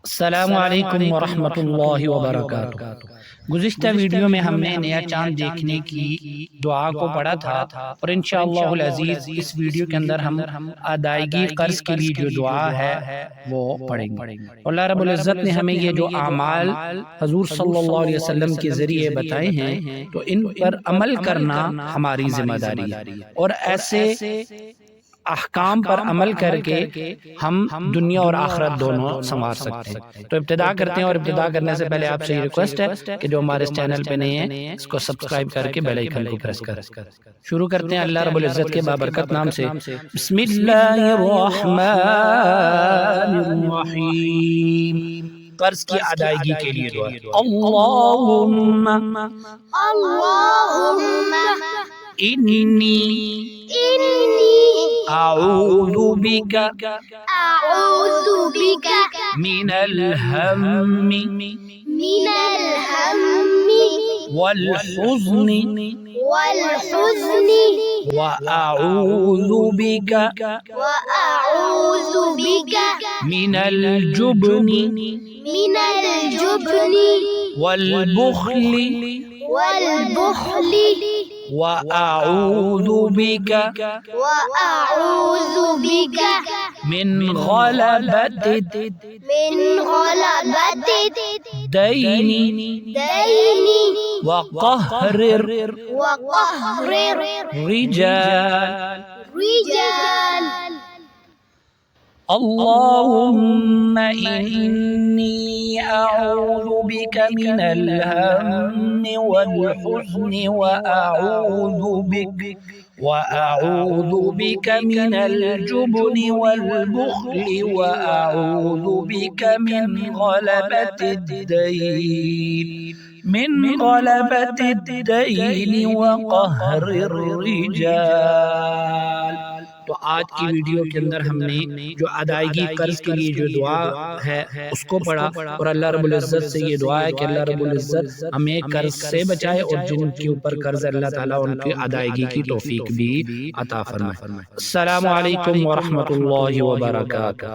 السلام علیکم ورحمۃ اللہ وبرکاتہ۔ گزشتہ ویڈیو میں ہم نے نیا چاند دیکھنے کی دعا کو پڑھا تھا اور انشاءاللہ العزیز اس ویڈیو کے اندر ہم ادائیگی قرض کے لیے جو دعا ہے وہ پڑھیں گے۔ اللہ رب العزت نے ہمیں یہ جو اعمال حضور صلی اللہ علیہ وسلم کے ذریعے بتائے ہیں تو ان پر عمل کرنا ہماری ذمہ داری ہے، اور ایسے احکام پر عمل کر کے ہم دنیا اور آخرت دونوں سنوار سکتے ہیں۔ تو ابتدا کرتے ہیں، اور ابتدا کرنے سے پہلے آپ سے یہ ریکویسٹ ہے کہ جو ہمارے اس چینل پہ نہیں ہیں اس کو سبسکرائب کر کے بیل آئیکن کو پریس کر۔ شروع کرتے ہیں اللہ رب العزت کے بابرکت نام سے۔ بسم اللہ الرحمن الرحیم۔ قرض کی ادائیگی کے لیے دعا۔ اللہم انی اعوذ بک من الہم والحزن وأعوذ بك من الجبن والبخل وأعوذ بك من غلبة الدين وقهر الرجال اللهم إني أعوذ بك من الهم والحزن وأعوذ بك من الجبن والبخل وأعوذ بك من غلبة الدين وقهر الرجال۔ تو آج کی ویڈیو کے اندر ہم نے جو ادائیگی قرض کے لیے جو دعا ہے اس کو پڑھا، اور اللہ رب العزت سے یہ دعا ہے کہ اللہ رب العزت ہمیں قرض سے بچائے، اور جن کے اوپر قرض ہے اللہ تعالیٰ ان کی ادائیگی کی توفیق بھی عطا فرمائے۔ السلام علیکم ورحمۃ اللہ وبرکاتہ۔